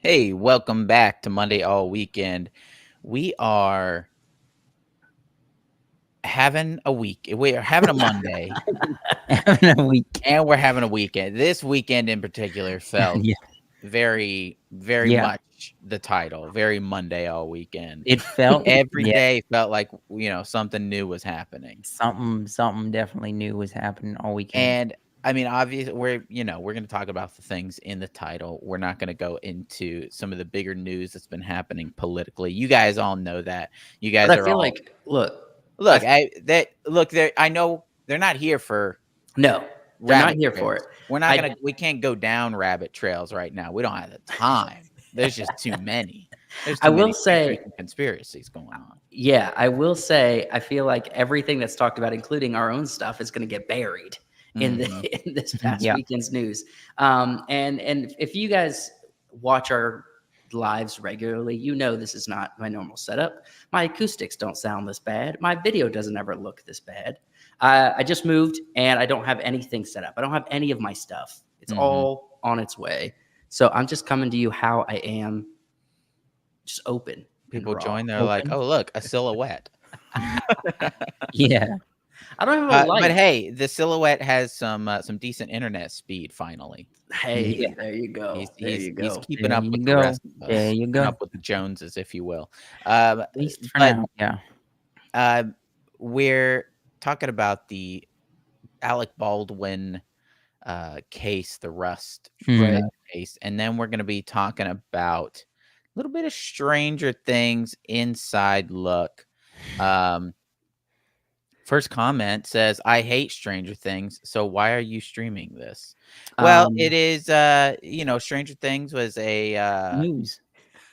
Hey, welcome back to Monday All Weekend. We are having a week. We are having a Monday, Having a week. and we're having a weekend. This weekend in particular felt Yeah, very, very yeah. much the title. Very Monday All Weekend. It felt Every yeah, day felt like something new was happening. something definitely new was happening all weekend. And I mean, obviously, we're going to talk about the things in the title. We're not going to go into some of the bigger news that's been happening politically. You guys all know that. You But guys I are feel all like, look, look. There. I know they're not here for no, they're not rabbit here for it. trails. We're not I gonna. We can't go down rabbit trails right now. We don't have the time. There's just too many. There's I too will many theories say, and conspiracies going on. yeah, I will say, I feel like everything that's talked about, including our own stuff, is going to get buried in the Hmm. in this past Yeah. weekend's news. And if you guys watch our lives regularly, you know this is not my normal setup. My acoustics don't sound this bad. My video doesn't ever look this bad. I just moved and I don't have anything set up. I don't have any of my stuff. It's Hmm. all on its way. So I'm just coming to you how I am, just open and People raw. join. They're like, Open. "Oh, look, a silhouette." Yeah. I don't have a But light. hey, the silhouette has some decent internet speed. Finally, Hey, Yeah. there you go. he's There he's you he's go. keeping There up you with the go. rest of There us, you keeping go. up At with the Joneses, if you will. Um, least for but now. Yeah. uh, we're talking about the Alec Baldwin case, the Rust Right. case, and then we're going to be talking about a little bit of Stranger Things inside look. Um, First comment says, "I hate Stranger Things, so why are you streaming this?" Well, it Um, is, Stranger Things was News.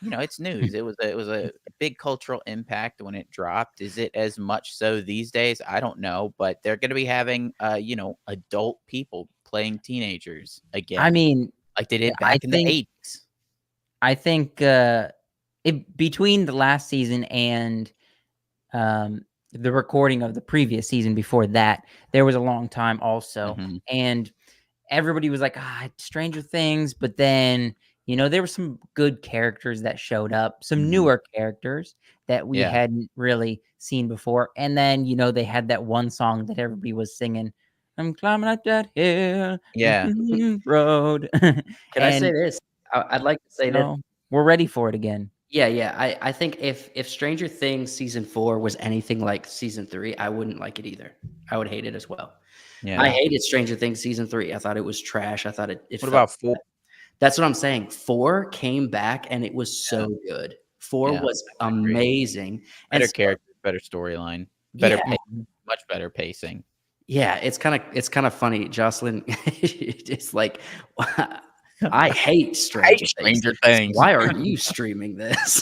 it's news. It was a big cultural impact when it dropped. Is it as much so these days? I don't know, but they're gonna be having, adult people playing teenagers I again, mean, like they did I back in the think '80s. I think it between the last season and um the recording of the previous season before that, there was a long time also. Mhm. And everybody was like, Stranger Things, but then, there were some good characters that showed up, some Mhm. newer characters that we Yeah. hadn't really seen before. And then, they had that one song that everybody was singing. I'm climbing up that hill Yeah. road. can I say And this? I'd like to say this. so we're ready for it again. Yeah, yeah. I think if Stranger Things season 4 was anything like season 3, I wouldn't like it either. I would hate it as well. I Yeah. hated Stranger Things season 3. I thought it was trash. I thought it What felt about 4? That's what I'm saying. 4 came back and it was Yeah. so good. 4 Yeah. was I agree. amazing. And Better so, characters, better storyline, better yeah, pace, Mhm. much better pacing. yeah, it's kinda funny. Jocelyn it's like, I hate Hate Stranger Things. Stranger So Things. why are you streaming this?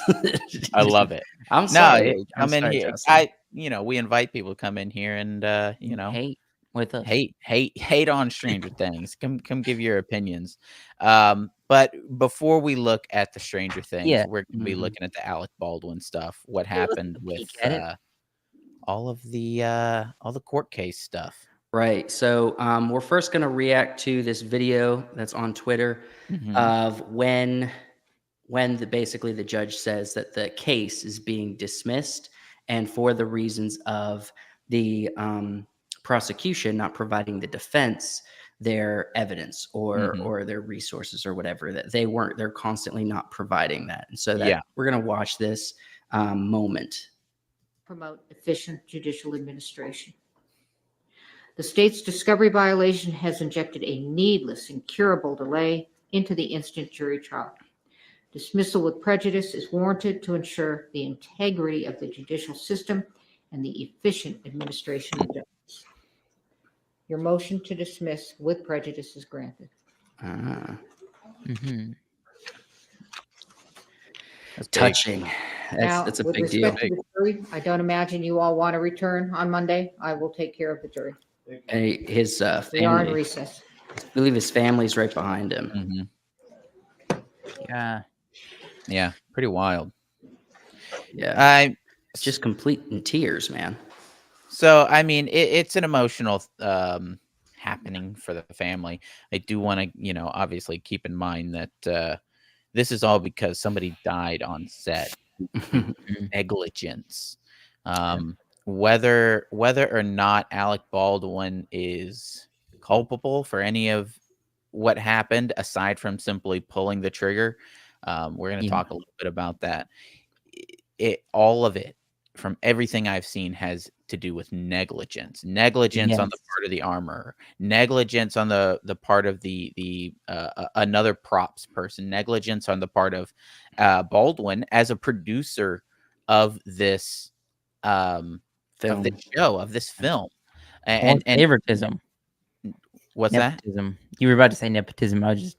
I love it. I'm No, sorry. I'm come in sorry, here. Jocelyn. We invite people to come in here and, Hate with us. hate on Stranger Things. Come give your opinions. But before we look at the Stranger Things, Yeah. we're gonna be Mhm. looking at the Alec Baldwin stuff. What Yeah, let's happened take a with peek at it. all the court case stuff. Right. So we're first going to react to this video that's on Twitter Mhm. of when basically the judge says that the case is being dismissed, and for the reasons of the prosecution not providing the defense their evidence Mhm. or their resources or whatever, that they're constantly not providing that, and so that Yeah. we're going to watch this moment. Promote efficient judicial administration. The state's discovery violation has injected a needless, incurable delay into the instant jury trial. Dismissal with prejudice is warranted to ensure the integrity of the judicial system and the efficient administration of justice. Your motion to dismiss with prejudice is granted. uh, Mhm. That's big. Touching. Now, That's a with big deal. respect to the jury, I don't imagine you all want to return on Monday. I will take care of the jury. His We are in family, recess. I believe his family's right behind him. Mhm. Yeah. Yeah. Pretty wild. Yeah, I just complete in tears, man. So, I mean, it's an emotional happening for the family. I do want to, obviously keep in mind that this is all because somebody died on set through negligence. Whether or not Alec Baldwin is culpable for any of what happened, aside from simply pulling the trigger, we're going to Yeah. talk a little bit about that. All of it, from everything I've seen, has to do with negligence. Negligence on the Yes. part of the armorer, negligence on the part of another props person, negligence on the part of Baldwin as a producer of this Film. show, of this film. Or And favoritism, what's that? nepotism. You were about to say nepotism. I was just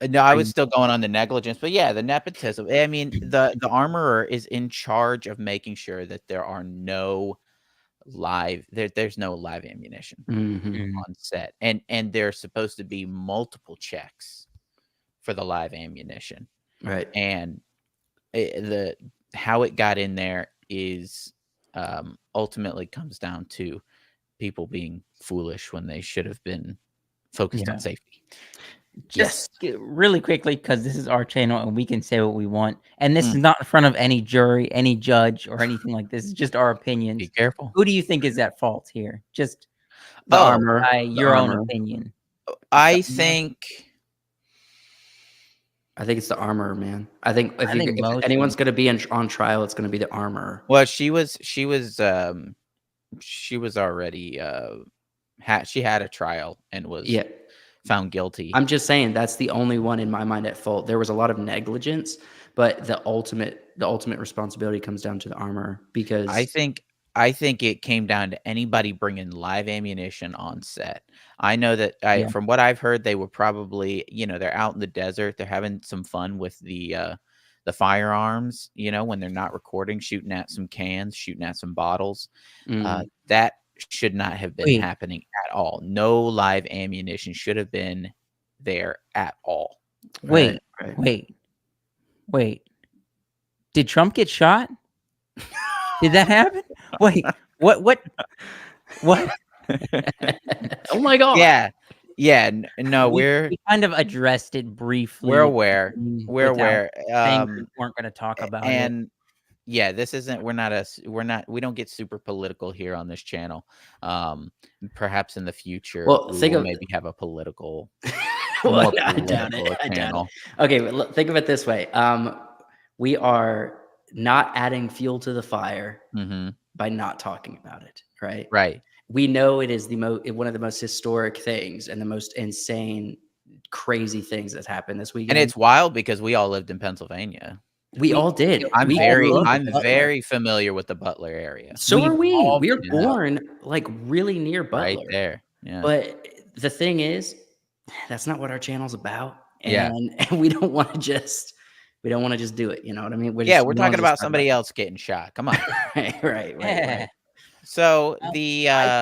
No, I was still going on the negligence, but yeah, the nepotism. I mean, the armorer is in charge of making sure that there are no there's no live ammunition Mhm. on set, and there's supposed to be multiple checks for the live ammunition, Right. and the how it got in there is ultimately comes down to people being foolish when they should have been focused on Yeah. safety. Yes. just really quickly, because this is our channel and we can say what we want. And this Mm. is not in front of any jury, any judge, or anything like this. It's just our Be opinions. careful. Who do you think is at fault here? Just The Oh, armor. by the your own armor. opinion. I armor? think I think it's the armor, man. I think if most anyone's going to be on trial, it's going to be the armor. well, she was already she had a trial and was Yeah. found guilty. I'm just saying that's the only one in my mind at fault. There was a lot of negligence, but the ultimate responsibility comes down to the armor because I think it came down to anybody bringing live ammunition on set. I know that Yeah. from what I've heard, they were probably, they're out in the desert. They're having some fun with the firearms, when they're not recording, shooting at some cans, shooting at some bottles. That should not have been Wait. happening at all. No live ammunition should have been there at all. Wait, Right. wait. Did Trump get shot? Did that happen? Wait, what? Oh my god. Yeah. No, we kind of addressed it briefly. we're aware. We're without aware. saying we weren't going to talk about it. And yeah, this isn't. We don't get super political here on this channel. Perhaps in the future, Well, we think will of maybe have a political, Well, more I doubt political it. I doubt channel. it. Okay, but think of it this way. We are not adding fuel to the fire Hmm. by not talking about it, right? Right. We know it is one of the most historic things and the most insane, crazy things that's happened this weekend. And it's wild because we all lived in Pennsylvania. We all did. I'm We very grew up in Butler. very familiar with the Butler area. So are we. all We are been in that. born like really near Butler. Right there. Yeah. But the thing is, that's not what our channel's about. Yeah. And we don't want to just do it. You know what I mean? We're we wanna talking just about talk somebody else getting shot. Come on. right. Yeah. So I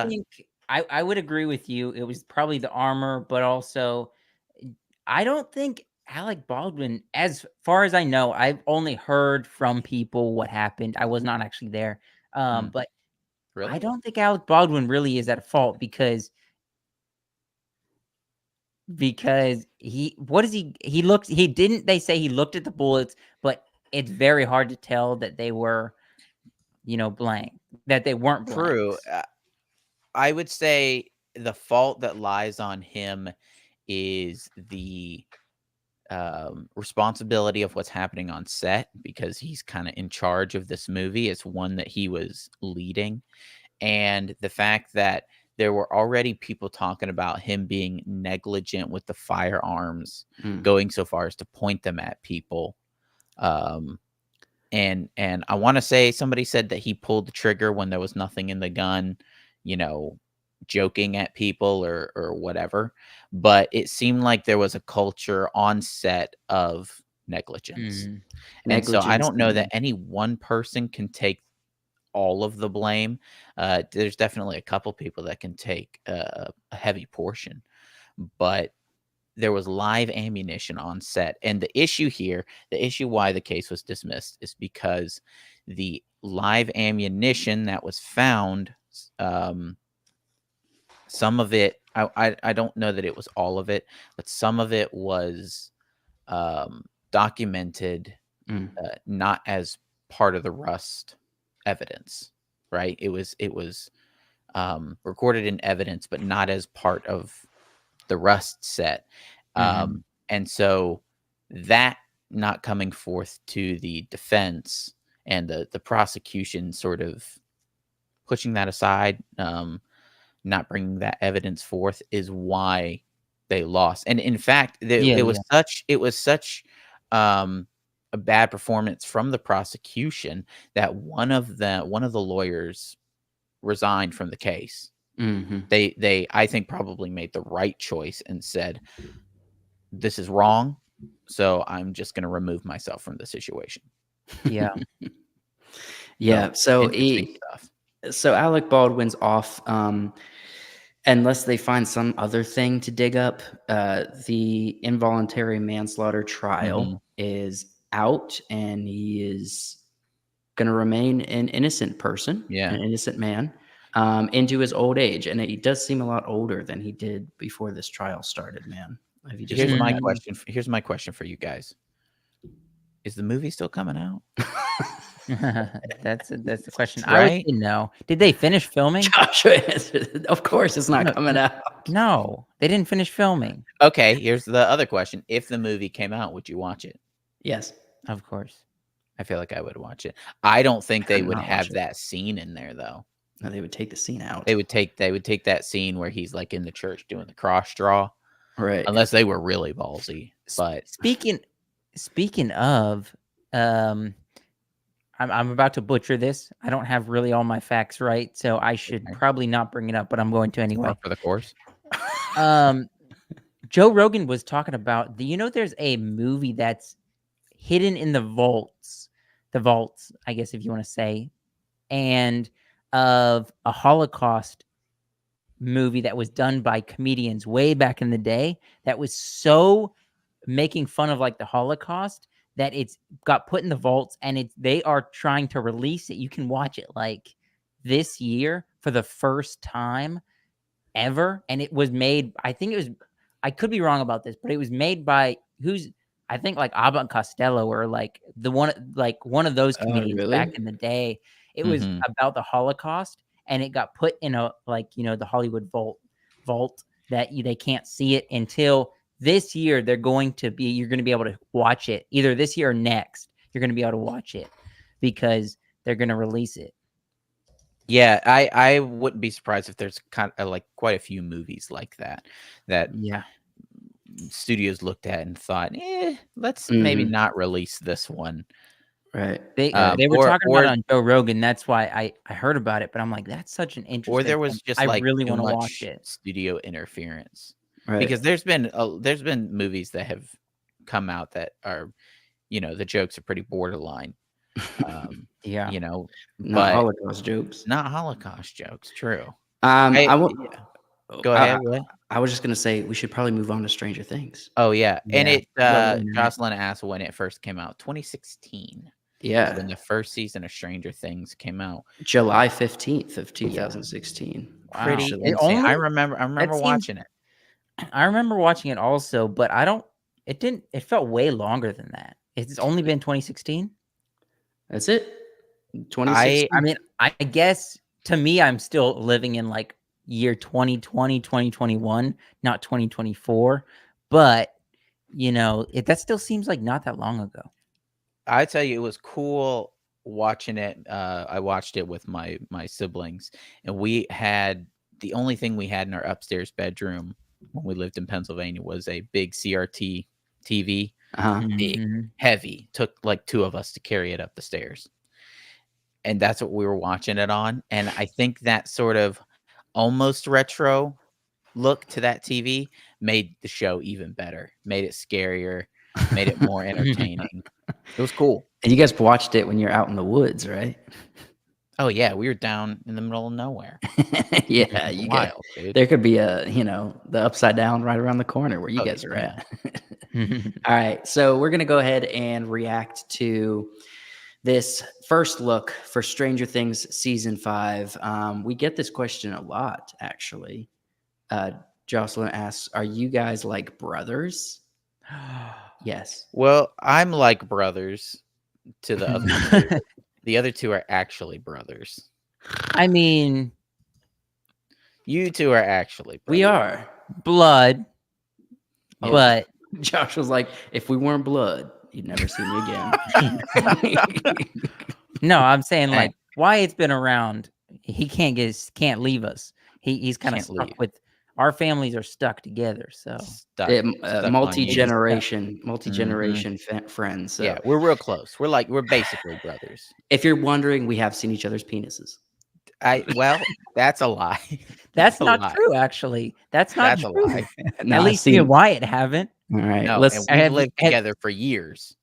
think I would agree with you. It was probably the armor, but also I don't think Alec Baldwin, as far as I know, I've only heard from people what happened. I was not actually there. But really? I don't think Alec Baldwin really is at fault because he didn't they say he looked at the bullets, but it's very hard to tell that they were blank, that they weren't blank. True. I would say the fault that lies on him is the responsibility of what's happening on set, because he's kind of in charge of this movie. It's one that he was leading, and the fact that there were already people talking about him being negligent with the firearms, going so far as to point them at people. And I want to say somebody said that he pulled the trigger when there was nothing in the gun, joking at people or whatever. But it seemed like there was a culture on set of negligence. And so I don't know that any one person can take all of the blame. There's definitely a couple people that can take a heavy portion, but there was live ammunition on set. And the issue why the case was dismissed is because the live ammunition that was found, some of it, I don't know that it was all of it, but some of it was documented, not as part of the Rust evidence, right? It was recorded in evidence, but not as part of the Rust set. And so that not coming forth to the defense and the prosecution sort of pushing that aside, not bringing that evidence forth is why they lost. And in fact, Yeah, it was such a bad performance from the prosecution that one of the lawyers resigned from the case. They I think probably made the right choice and said, this is wrong, so I'm just going to remove myself from the situation. yeah. Yeah. So interesting stuff. so Alec Baldwin's off, unless they find some other thing to dig up. The involuntary manslaughter trial is out, and he is going to remain an innocent person, Yeah. an innocent man, into his old age. And he does seem a lot older than he did before this trial started, man. Have you just Here's looked my at him? question. Here's my question for you guys. Is the movie still coming out? That's the question. I would Right? say no. Did they finish filming? Joshua answered, of course it's not coming out. No, they didn't finish filming. Okay, here's the other question. If the movie came out, would you watch it? Yes. Of course. I feel like I would watch it. I don't think they Could would not watch have it. that scene in there though. No, they would take the scene out. They would take that scene where he's like in the church doing the cross draw. Right. Unless they were really ballsy. But Speaking of, I'm about to butcher this. I don't have really all my facts right, so I should probably not bring it up, but I'm going to anyway. for the course. Joe Rogan was talking about there's a movie that's hidden in the vaults, I guess if you want to say, and of a Holocaust movie that was done by comedians way back in the day that was so making fun of like the Holocaust that it's got put in the vaults, and they are trying to release it. You can watch it like this year for the first time ever. And it was made, I could be wrong about this, but it was made by I think like Abbott Costello or like one of those comedians really? back in the day. It was about the Holocaust, and it got put in a the Hollywood vault that they can't see it until this year. You're going to be able to watch it either this year or next. You're going to be able to watch it because they're going to release it. Yeah, I wouldn't be surprised if there's kind of like quite a few movies like that Yeah. studios looked at and thought, let's maybe not release this one. Right. They were talking about it on Joe Rogan. That's why I heard about it, but I'm like, that's such an interesting. Or there was just like really too want to much watch it. studio interference. Right. Because there's been movies that have come out that are, the jokes are pretty borderline. Yeah. Not but Holocaust jokes. Not Holocaust jokes. True. Go ahead. What? I was just gonna say we should probably move on to Stranger Things. Oh yeah, and Yeah. Jocelyn asked when it first came out. 2016. Yeah. When the first season of Stranger Things came out. July 15th of 2016. Wow. Pretty insane. I remember watching it. I remember watching it also, but it felt way longer than that. It's only been 2016. That's it. 2016. I mean, I guess to me, I'm still living in like year 2020, 2021, not 2024. But that still seems like not that long ago. I tell you, it was cool watching it. I watched it with my siblings, and the only thing we had in our upstairs bedroom when we lived in Pennsylvania was a big CRT TV. Big, heavy. Took like two of us to carry it up the stairs. And that's what we were watching it on. And I think that sort of almost retro look to that TV made the show even better, made it scarier, made it more entertaining. It was cool. And you guys watched it when you're out in the woods, right? Oh yeah, we were down in the middle of nowhere. Yeah, wild, dude. There could be the upside down right around the corner where you guys are at. All right, so we're gonna go ahead and react to this first look for Stranger Things season 5. We get this question a lot, actually. Jocelyn asks, "Are you guys like brothers?" Yes. Well, I'm like brothers to the other two. The other two are actually brothers. I mean, You two are actually brothers. We are. blood, Oh. but Josh was like, if we weren't blood, you'd never see me again. no, I'm saying Hey. like Wyatt's been around. He can't leave us. He's kind of Can't stuck leave. with our families are stuck together. So Stuck It, on you. multi-generation friends. So Yeah, we're real close. We're basically brothers. if you're wondering, we have seen each other's penises. Well, that's a lie. that's a not lie. true. Actually, that's not That's a true. lie. No, At I've least me and seen. Wyatt haven't, All right, No, let's and we've have- lived have- together for years.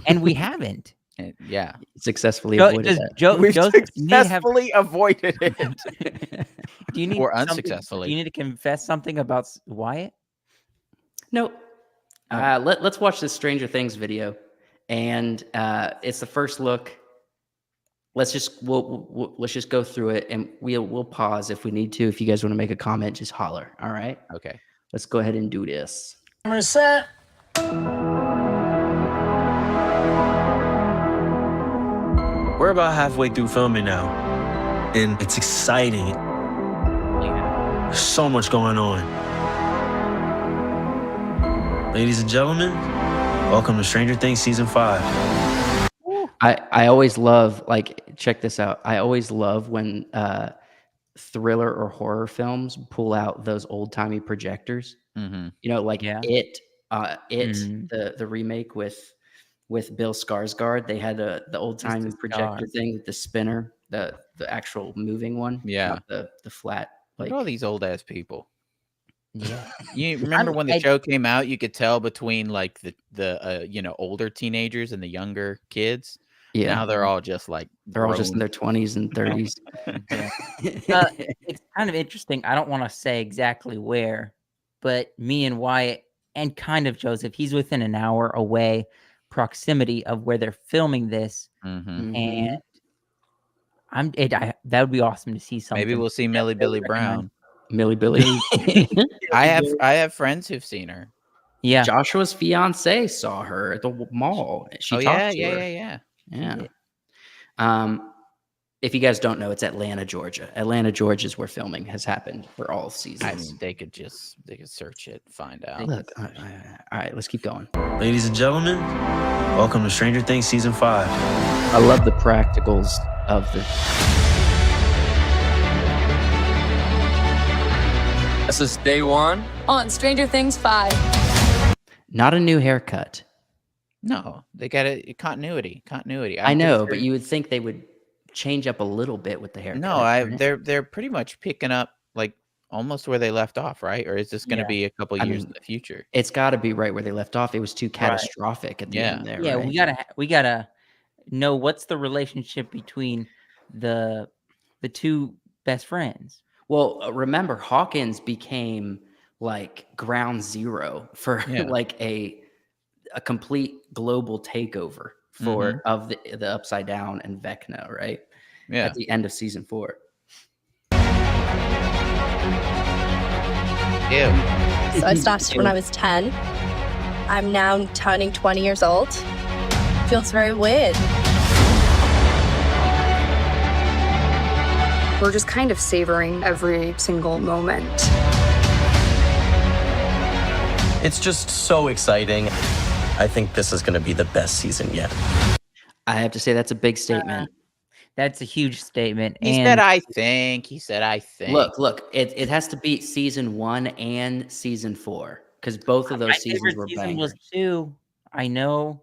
and we haven't. And yeah, successfully avoided that. we've Joseph, you need to have. successfully avoided it. Do you need or something- unsuccessfully. Do you need to confess something about Wyatt? Nope. Oh. Let's watch this Stranger Things video, and it's the first look. Let's just let's just go through it, and we'll pause if we need to. If you guys want to make a comment, just holler. All right. Okay. Let's go ahead and do this. Camera set. We're about halfway through filming now, and it's exciting. There's so much going on. Ladies and gentlemen, welcome to Stranger Things Season 5. I always love, like, check this out. I always love when thriller or horror films pull out those old timey projectors. Mm-hmm. You know, like Yeah. it, the remake with Bill Skarsgård. They had the old timey Mr. projector Skarsgård. thing, the spinner, the actual moving one. Yeah. not the flat. Look Like at all these old ass people. Yeah. You remember when the I- show came out? You could tell between like the older teenagers and the younger kids. yeah, Now they're all just like they're all just in grown. their 20s and 30s. It's kind of interesting. I don't want to say exactly where, but me and Wyatt and kind of Joseph, he's within an hour away proximity of where they're filming this. Mhm. And that would be awesome to see something. Maybe we'll see Millie Billy Brown. Millie Billy. I have friends who've seen her. Yeah. Joshua's fiance saw her at the mall. She Oh talked yeah, to yeah, her. yeah, yeah. Yeah. If you guys don't know, it's Atlanta, Georgia. Atlanta, Georgia is where filming has happened for all seasons. I mean, they could search it, find out. Look, all right, let's keep going. Ladies and gentlemen, welcome to Stranger Things Season 5. I love the practicals of the. This is day one on Stranger Things 5. Not a new haircut. No, they got a continuity. I know, but you would think they would change up a little bit with the haircut. No, right? they're pretty much picking up like almost where they left off, right? Or is this going to Yeah. be a couple I years mean, in the future? It's got to be right where they left off. It was too catastrophic at the Yeah. end there. Yeah, right? we gotta know what's the relationship between the two best friends. Well, remember, Hawkins became like ground zero for Yeah. like a complete global takeover for of the Upside Down and Vecna, right? Yeah. At the end of season 4. Ew. So I started when I was 10. I'm now turning 20 years old. Feels very weird. We're just kind of savoring every single moment. It's just so exciting. I think this is going to be the best season yet. I have to say that's a big statement. That's a huge statement. He and said, "I think." He said, "I think." Look, it has to beat season 1 and season 4 because both of my those seasons favorite were season bangers. was 2. I know.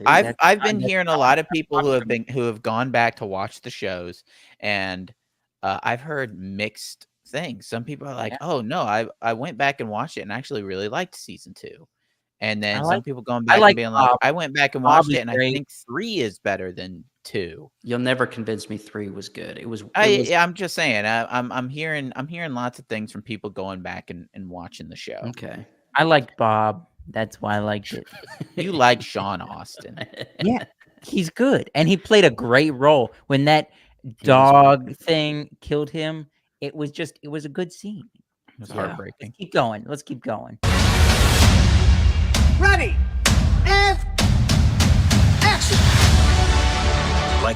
I've been I'm- hearing a lot of people who have gone back to watch the shows, and I've heard mixed things. Some people are like, Yeah. "Oh no, I went back and watched it and actually really liked season 2." And then I some like- people going I back like and being like, Bob. "I went back and Bob watched is it, and I great. think 3 is better than 2." You'll never convince me 3 was good. It was. I'm just saying. I'm hearing lots of things from people going back and watching the show. Okay. I liked Bob. That's why I liked it. You like Sean Austin? Yeah, he's good, and he played a great role when that dog thing killed him. It was a good scene. It was Yeah. heartbreaking. Let's keep going. Let's keep going. Ready.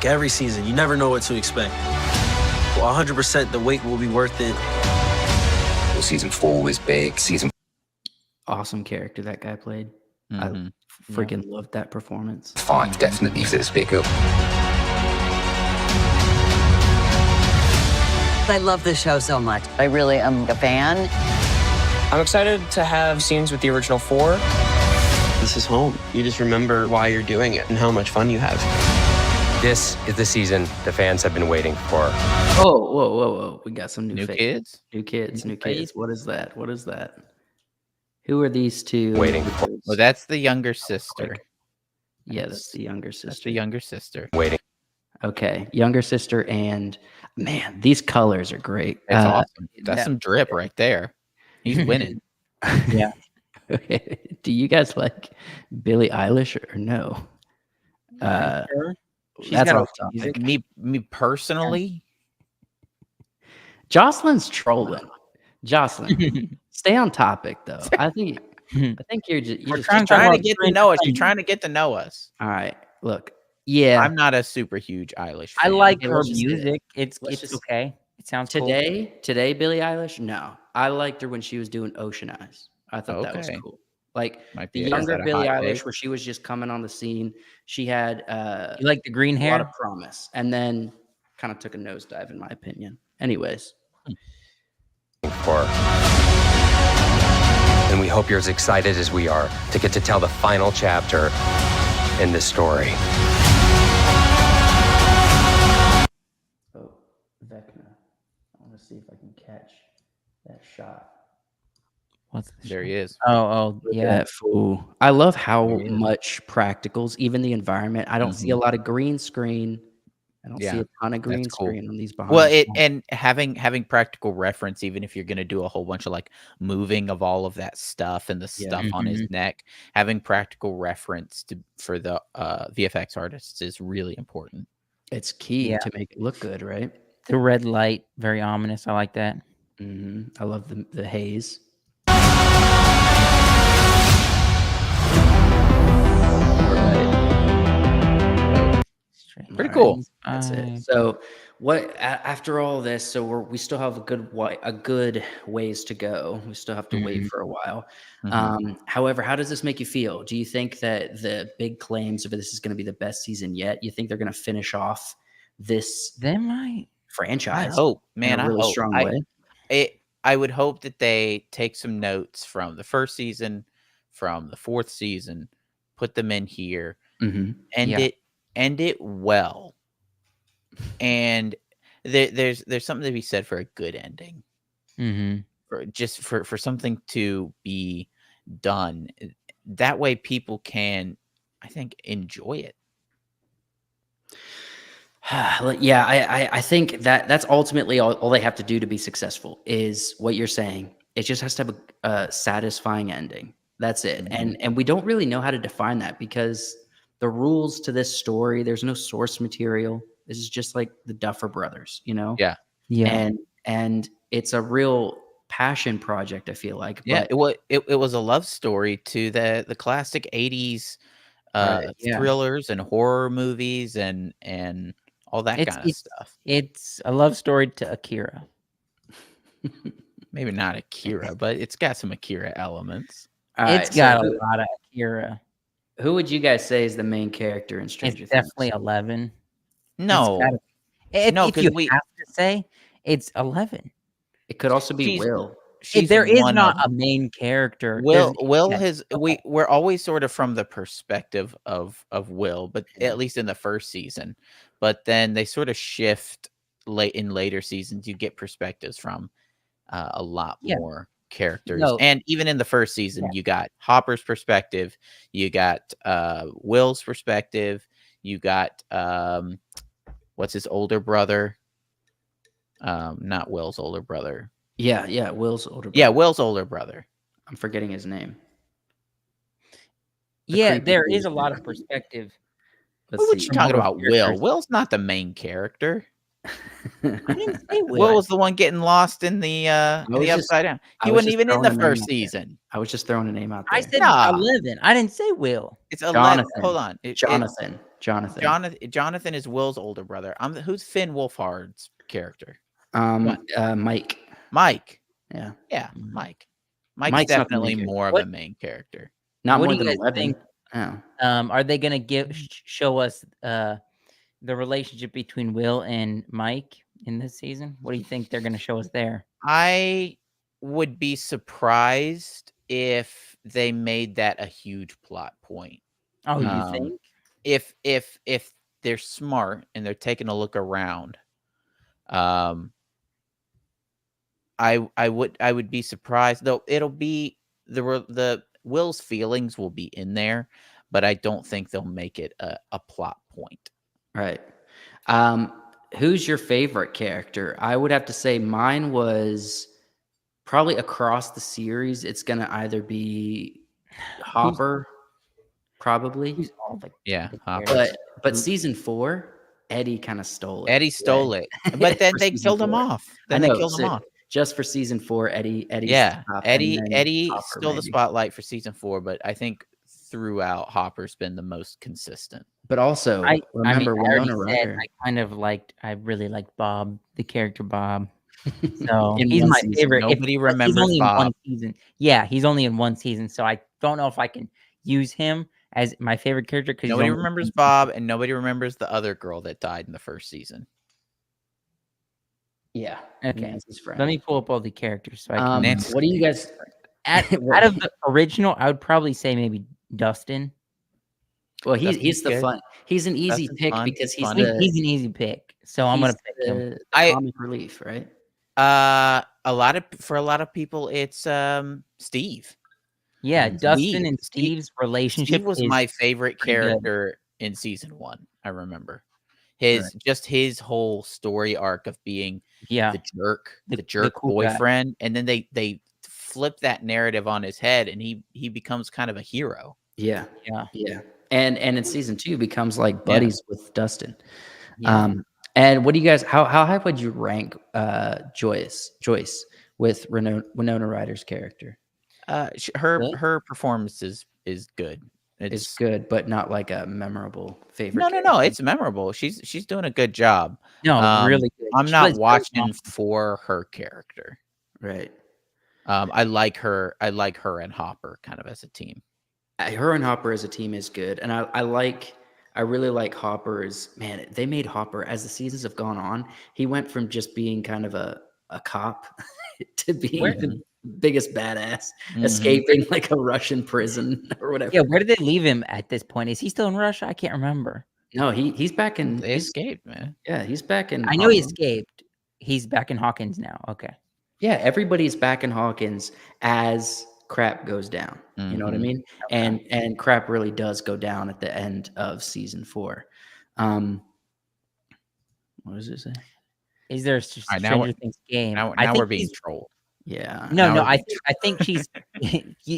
like every season. You never know what to expect. 100% the wait will be worth it. Well, season 4 was big. Awesome character that guy played. Mhm. I freaking loved that performance. 5 definitely fits big up. I love this show so much. I really am a fan. I'm excited to have scenes with the original 4. This is home. You just remember why you're doing it and how much fun you have. This is the season the fans have been waiting for. Oh, whoa. We got some new kids? New kids. What is that? What is that? Who are these two? Waiting. Well, that's the younger sister. Yeah, that's the younger sister. That's the younger sister. Waiting. Okay, younger sister, and man, these colors are great. That's awesome. That's some drip right there. He's winning. Yeah. Okay. Do you guys like Billie Eilish or no? Sure. She's That's got off a topic. Me personally, Jocelyn's trolling. Jocelyn, stay on topic though. I think you're just trying to get to know us. You're trying to get to know us. all right. Look, yeah. I'm not a super huge Eilish I fan. like Okay, her let's just do it. music. It's Let's just- okay. It sounds cool. Today, Billie Eilish. No, I liked her when she was doing Ocean Eyes. I thought that was Okay. cool. Like Might the be- is younger that a Billie hot Eilish, take? where she was just coming on the scene. She had You like the green a lot hair? of promise, and then kind of took a nosedive, in my opinion. Anyways, For. And we hope you're as excited as we are to get to tell the final chapter in this story. oh, Vecna. I want to see if I can catch that shot. What's There he is. Oh, Look at yeah. that fool. I love how There he is. much practicals, even the environment. I don't see a lot of green screen. I don't see Yeah, a ton of green that's cool. screen on these behind. Well, the and having practical reference, even if you're going to do a whole bunch of like moving of all of that stuff and the stuff on his neck, having practical reference for the VFX artists is really important. It's key Yeah. to make it look good, right? The red light, very ominous. I like that. I love the haze. Pretty cool. That's it. So, after all this? So we still have a good ways to go. We still have to wait for a while. However, how does this make you feel? Do you think that the big claims of this is going to be the best season yet? You think they're going to finish off this They might. franchise? I hope, in man. a I really hope. strong way. I would hope that they take some notes from the first season, from the fourth season, put them in here, end it well. And there's something to be said for a good ending, for something to be done. That way, people can, I think, enjoy it. Yeah, I think that's ultimately all they have to do to be successful is what you're saying. It just has to have a satisfying ending. That's it. And we don't really know how to define that because the rules to this story, there's no source material. This is just like the Duffer Brothers, you know? Yeah. And it's a real passion project, I feel like. Yeah, But it was a love story to the classic 80s yeah. thrillers and horror movies and all that kind of stuff. It's a love story to Akira. Maybe not Akira, but it's got some Akira elements. all It's right, got so a lot of Akira. who would you guys say is the main character in It's Stranger Things? definitely 11. No, If No, if 'cause you we- have to say, it's 11. It could also be She's- Will. There is one not of- a main character. Will Yeah. has we're always sort of from the perspective of Will, but at least in the first season. But then they sort of shift in later seasons. You get perspectives from a lot more characters, No. and even in the first season, you got Hopper's perspective, you got Will's perspective, you got what's his older brother? Not Will's older brother. Yeah, Will's older brother. Yeah, Will's older brother. I'm forgetting his name. The Yeah, creepy there dude. is a lot of perspective. Let's What see. you talking about, Will? characters. Will's not the main character. I didn't say Will Will. was the one getting lost in the was just- upside down. I He was wasn't just even in throwing the a name first out there. season. I was just throwing a name out there. I said Nah. 11. I didn't say Will. It's 11. Jonathan. Hold on. Jonathan. Jonathan. Jonathan is Will's older brother. Who's Finn Wolfhard's character? Mike. Mike. Yeah. Yeah, Mike. Mike's Mike's not the definitely main more of a main character. Not What more do you than guys 11. think? Oh. Are they gonna show us the relationship between Will and Mike in this season? What do you think they're gonna show us there? I would be surprised if they made that a huge plot point. Oh, you think? If they're smart and they're taking a look around, I would be surprised, though it'll be the Will's feelings will be in there, but I don't think they'll make it a plot point. Right. Who's your favorite character? I would have to say mine was probably across the series. It's gonna either be Hopper, probably. Yeah, Hopper. But season 4, Eddie kind of stole it. Eddie stole it, but then For they season killed him 4. off. I Then they know, killed him so off. just for season 4, Eddie's Yeah, the top, and then Eddie Hopper, stole the maybe. spotlight for season 4, but I think throughout Hopper's been the most consistent. But also, remember Winona Ryder. I really liked Bob, the character Bob. So In he's one my season. favorite. Nobody He's remembers only in Bob. one season. Yeah, he's only in one season, so I don't know if I can use him as my favorite character because Nobody remembers Bob, and nobody remembers the other girl that died in the first season. Yeah. Okay. Nancy's friend. Let me pull up all the characters so I can. Nancy- What do you guys? Out of the original, I would probably say maybe Dustin. Well, Dustin's he's the good. fun. He's an easy Dustin's pick fun. because he's Funny. He's an easy pick, so I'm gonna pick him. the I- comic relief, right? For a lot of people, it's Steve. Yeah, Dustin Steve- and Steve's relationship Steve was is my favorite pretty good. character in season 1. I remember his whole story arc of being yeah the jerk cool guy. boyfriend, and then they flip that narrative on his head, and he becomes kind of a hero. Yeah. Yeah. And in season 2 becomes like buddies with Dustin. Yeah. And what do you guys? How high would you rank Joyce with Winona Ryder's character? Her performance is good. It's good, but not like a memorable favorite. No. It's memorable. She's doing a good job. No, really good. I'm She not plays very watching well. for her character. Right. I like her and Hopper kind of as a team. Her and Hopper as a team is good, and I really like Hopper's. Man, they made Hopper, as the seasons have gone on, he went from just being kind of a cop to being the biggest badass, escaping like a Russian prison or whatever. Yeah, where did they leave him at this point? Is he still in Russia? I can't remember. No, he's back in. They escaped, man. Yeah, he's back in. I know he Hawkins. escaped. He's back in Hawkins now. Okay. Yeah, everybody's back in Hawkins as crap goes down. You know what I mean? And crap really does go down at the end of season 4. What does it say? Is there a Stranger Things game? Now I think we're being he's- trolled. Yeah. No. I think she's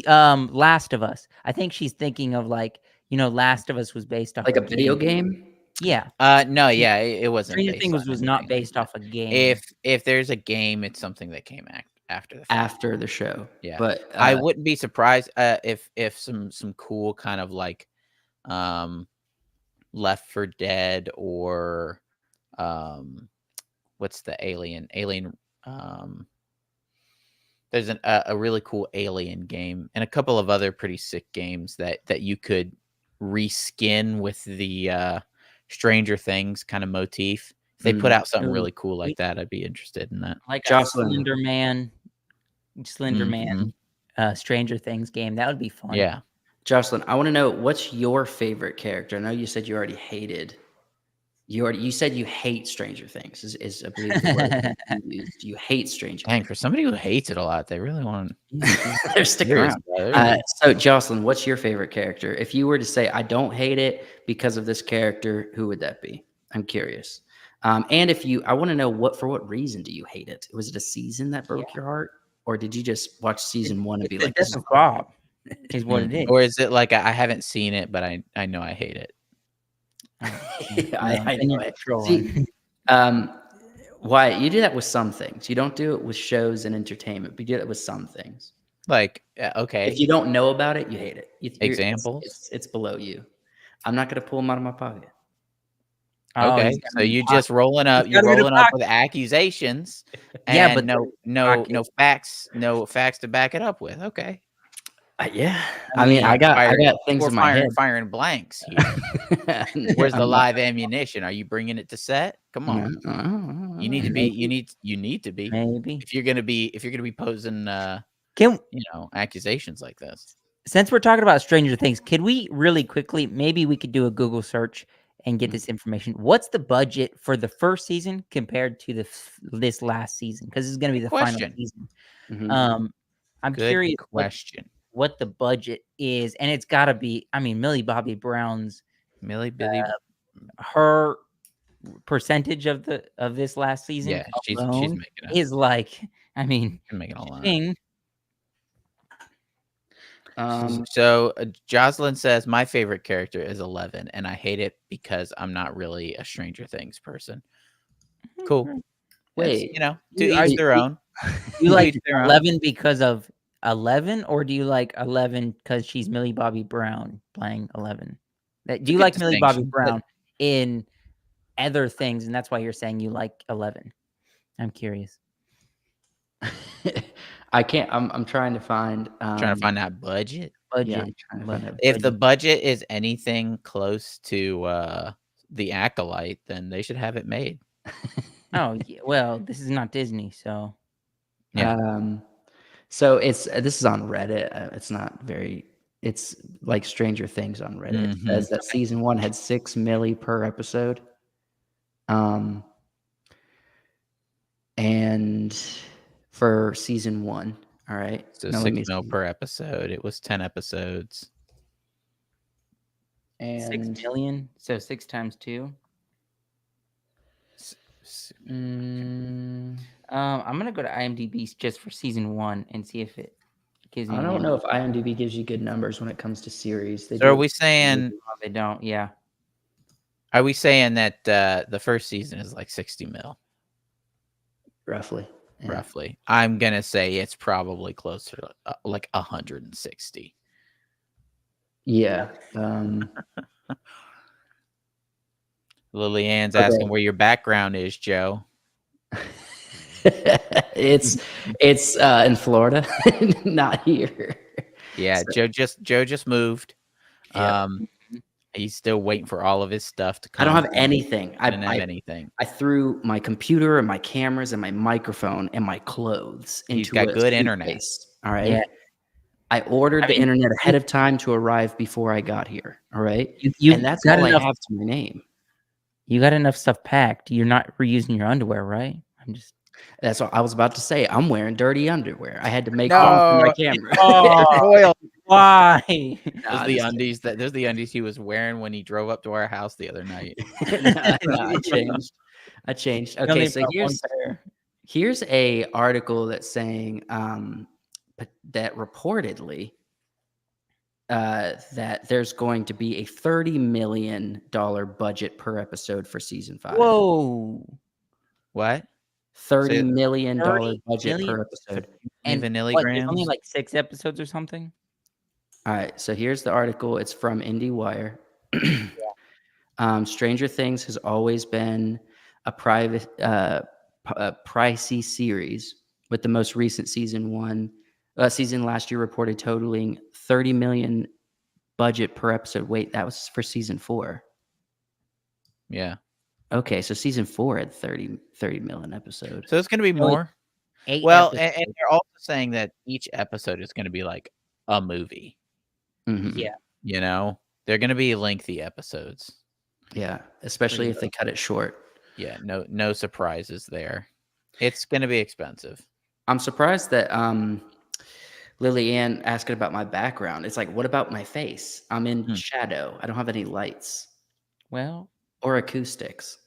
Last of Us. I think she's thinking of Last of Us was based off Like a video game? Yeah. No, yeah, it wasn't. Stranger based Things on was not anything. based off a game. If there's a game, it's something that came after the fact. After the show. Yeah, But I wouldn't be surprised if some cool kind of like Left 4 Dead or what's the alien there's a really cool Alien game and a couple of other pretty sick games that you could reskin with the Stranger Things kind of motif. If they put out something really cool like that, I'd be interested in that. Like Jocelyn. a Slender Man, Stranger Things game. That would be fun. Yeah. Jocelyn, I want to know, what's your favorite character? I know you said you already hated. You said you hate Stranger Things. Is I believe the word you used. You hate Stranger Dang, Things. for somebody who hates it a lot, they really want They're sticking around. So, Jocelyn, what's your favorite character? If you were to say, I don't hate it because of this character, who would that be? I'm curious. And I want to know for what reason do you hate it? Was it a season that broke your heart? Or did you just watch season 1 and be like, this is Bob is what it is. Or is it like I haven't seen it, but I know I hate it? I know it. Trolling. See, Wyatt, you do that with some things. You don't do it with shows and entertainment, but you do it with some things. Like, okay. If you don't know about it, you hate it. Examples? It's below you. I'm not gonna pull them out of my pocket. Oh, Okay, he's got so 'em in you the pocket. just rolling up. He's You're got 'em in the rolling up with pocket. accusations, Yeah, and but they're in the no pocket. facts, no facts to back it up with. Okay, Yeah. I I mean, I mean, got firing. things We're in my head. firing blanks here. Where's the I'm not. live ammunition? Are you bringing it to set? Come on, you need to be. maybe, You need to be. maybe. If you're gonna be posing, Can accusations like this. Since we're talking about Stranger Things, could we really quickly, maybe we could do a Google search and get this information. What's the budget for the first season compared to this last season? Because it's going to be Good the final question. season. Mhm. I'm Good curious question. what the budget is, and it's got to be. I mean, Millie Bobby Brown's her percentage of this last season Yeah, she's alone making is like, I mean, she's making a lot. thing. So Jocelyn says my favorite character is 11, and I hate it because I'm not really a Stranger Things person. Cool. Wait, It's, to each their own. You To like each their own. 11 because of 11, or do you like 11 because she's Millie Bobby Brown playing 11? Do you like Millie Bobby Brown in other things, and that's why you're saying you like 11? I'm curious. I can't. I'm trying to find. Trying to find that budget. Yeah, I'm trying to find that If the budget is anything close to the Acolyte, then they should have it made. Oh, yeah, well, this is not Disney, so yeah. So this is on Reddit. It's not very. It's like Stranger Things on Reddit. It says that season 1 had 6 milli per episode. And for season 1, all right. So 6 mil per episode. It was 10 episodes. And 6 million. So 6 times 2. I'm gonna go to IMDb just for season 1 and see if it gives me. I don't know if IMDb gives you good numbers when it comes to series. So are we saying they don't? Yeah. Are we saying that the first season is like 60 mil? Roughly. Yeah. Roughly. I'm gonna say it's probably closer to like 160. Yeah. Lillian's asking where your background is, Joe. It's in Florida, not here. Yeah, so. Joe just moved. Yep. He's still waiting for all of his stuff to come. I don't have anything. I don't have anything. I threw my computer and my cameras and my microphone and my clothes into. He's got good internet. All right. Yeah. I ordered the internet ahead of time to arrive before I got here. All right. And that's all I have to my name. You got enough stuff packed. You're not reusing your underwear, right? That's what I was about to say. I'm wearing dirty underwear. I had to make room for my camera. Oh, why? Those the undies there's the undies he was wearing when he drove up to our house the other night. I changed. Okay, so here's a article that's saying that reportedly that there's going to be a $30 million budget per episode for season 5. Whoa. What? $30 million budget per episode. And there's only like 6 episodes or something? All right, so here's the article. It's from IndieWire. Stranger Things has always been a pricey series, with the most recent season last year reported totaling $30 million budget per episode. Wait, that was for season 4. Yeah. Okay, so season 4 had 30 million episodes. So it's going to be more. 8 well, and they're also saying that each episode is going to be like a movie. Mm-hmm. Yeah. You know, they're going to be lengthy episodes. Yeah, especially if they cut it short. Yeah, no surprises there. It's going to be expensive. I'm surprised that Lillian asking about my background. It's like, what about my face? I'm in shadow. I don't have any lights. Well, or acoustics.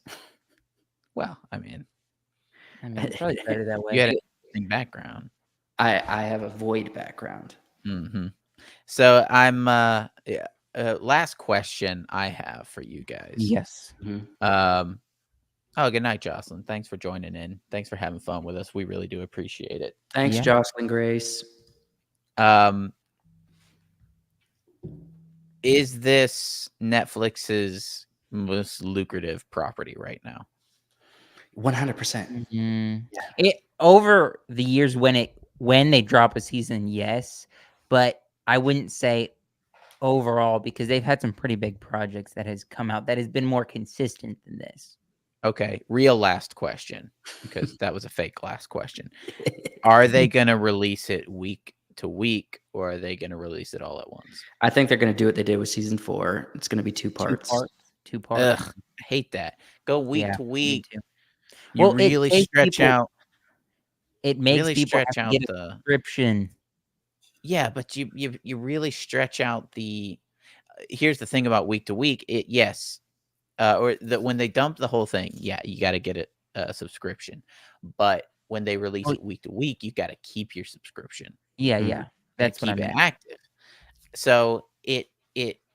Well, I mean, it's probably better that way. You had an interesting background. I have a void background. Mm-hmm. So I'm last question I have for you guys. Yes. Mm-hmm. Oh, good night, Jocelyn. Thanks for joining in. Thanks for having fun with us. We really do appreciate it. Thanks, Jocelyn Grace. Is this Netflix's most lucrative property right now? 100%. It over the years when they drop a season, yes, but I wouldn't say overall because they've had some pretty big projects that has come out that has been more consistent than this. Okay, real last question, because that was a fake last question. Are they gonna release it week to week, or are they gonna release it all at once? I think they're going to do what they did with season 4. It's going to be 2 parts. Two parts. Ugh, I hate that. Go week to Me week. too. You Well, it really makes stretch people out it makes really people have stretch to out get a the subscription. yeah, but you really stretch out the here's the thing about week to week. Yes, or that when they dump the whole thing, yeah, you got to get a subscription. But when they release Oh, it week to week, you got to keep your subscription. yeah, Mm. yeah. Gotta That's what I keep it meant. active. So it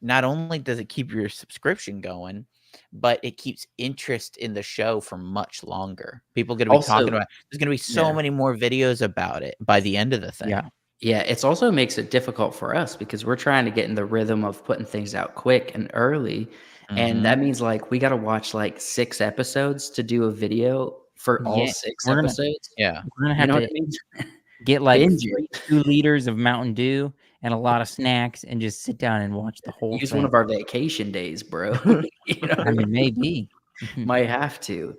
not only does it keep your subscription going, but it keeps interest in the show for much longer. People are gonna be talking Also, about there's gonna be so yeah. many more videos about it by the end of the thing. Yeah. Yeah, it's also makes it difficult for us because we're trying to get in the rhythm of putting things out quick and early. And that Mhm. means like we got to watch like 6 episodes to do a video for all Yeah. 6 We're gonna episodes. Yeah. we're gonna You have know what to I mean? get like Binge it. 2 liters of Mountain Dew and a lot of snacks and just sit down and watch the whole Use one thing. of our vacation days, bro. You know what I I mean, mean? maybe. Might have to.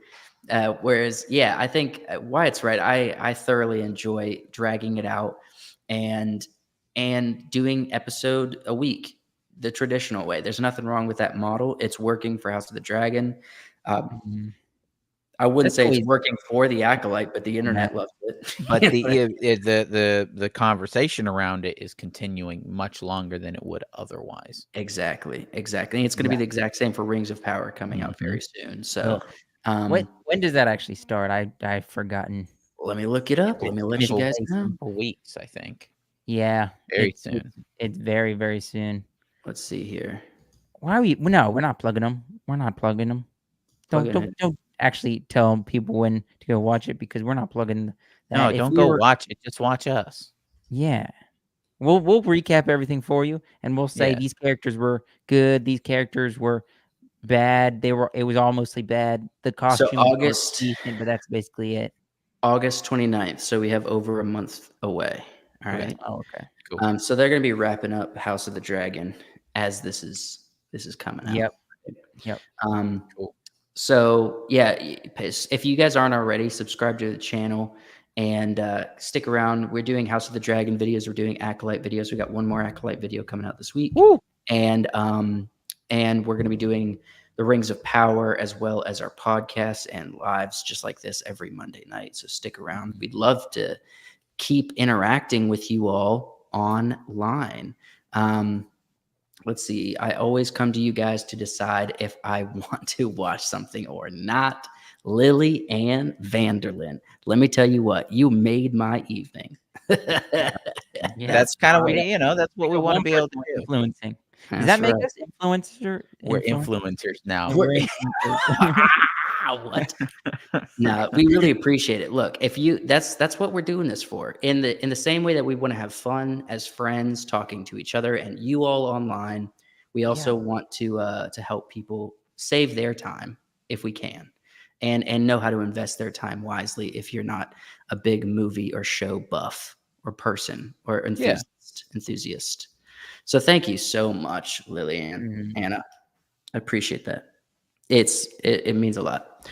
Whereas, yeah, I think Wyatt's right. I thoroughly enjoy dragging it out and doing episode a week the traditional way. There's nothing wrong with that model. It's working for House of the Dragon. Mhm. I wouldn't That's say it's always working for the Acolyte, but the no. internet loves it. But You know what I mean? the conversation around it is continuing much longer than it would otherwise. Exactly. And it's going to be Yeah. the exact same for Rings of Power coming out very Mhm. soon. So, When does that actually start? I've forgotten. let me look it up. Let me let you Couple guys know. weeks, I think. Yeah. Very soon. It's very, very soon. Let's see here. Why are we no, we're not plugging them. We're not plugging them. Plug it in. Don't actually tell people when to go watch it because we're not plugging that. No, If don't we go were watch it. Just watch us. Yeah. We'll recap everything for you and we'll say Yes. these characters were good, these characters were bad. It was all mostly bad. The So costumes were decent, but that's basically it. August 29th. So we have over a month away. All Okay. right. Oh, okay. Cool. So they're going to be wrapping up House of the Dragon as this is coming out. Yep. Cool. So yeah, if you guys aren't already, subscribe to the channel and stick around. We're doing House of the Dragon videos. We're doing Acolyte videos. We got one more Acolyte video coming out this week. Woo! And we're going to be doing the Rings of Power as well as our podcasts and lives just like this every Monday night. So stick around. We'd love to keep interacting with you all online. Let's see. I always come to you guys to decide if I want to watch something or not. Lily Ann Vanderlyn. Let me tell you what, you made my evening. That's kind of that's what we want to be able to do. Influencing. Does That's that make right. us influencer? We're influencers now. We're influencers. What? No, we really appreciate it. Look, if you that's what we're doing this for. In the same way that we want to have fun as friends talking to each other and you all online, we also want to help people save their time if we can. And know how to invest their time wisely if you're not a big movie or show buff or person or enthusiast. So thank you so much, Lillian, Anna. I appreciate that. It means a lot.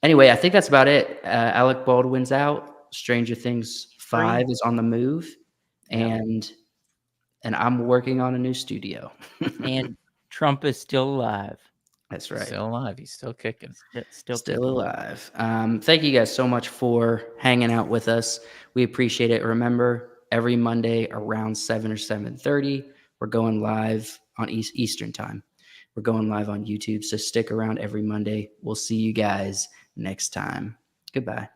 Anyway, I think that's about it. Alec Baldwin's out. Stranger Things 5 is on the move, and I'm working on a new studio. And Trump is still alive. That's right. Still alive. He's still kicking. Still alive. Thank you guys so much for hanging out with us. We appreciate it. Remember, every Monday around 7 or 7:30, we're going live on Eastern time. We're going live on YouTube, so stick around every Monday. We'll see you guys next time. Goodbye.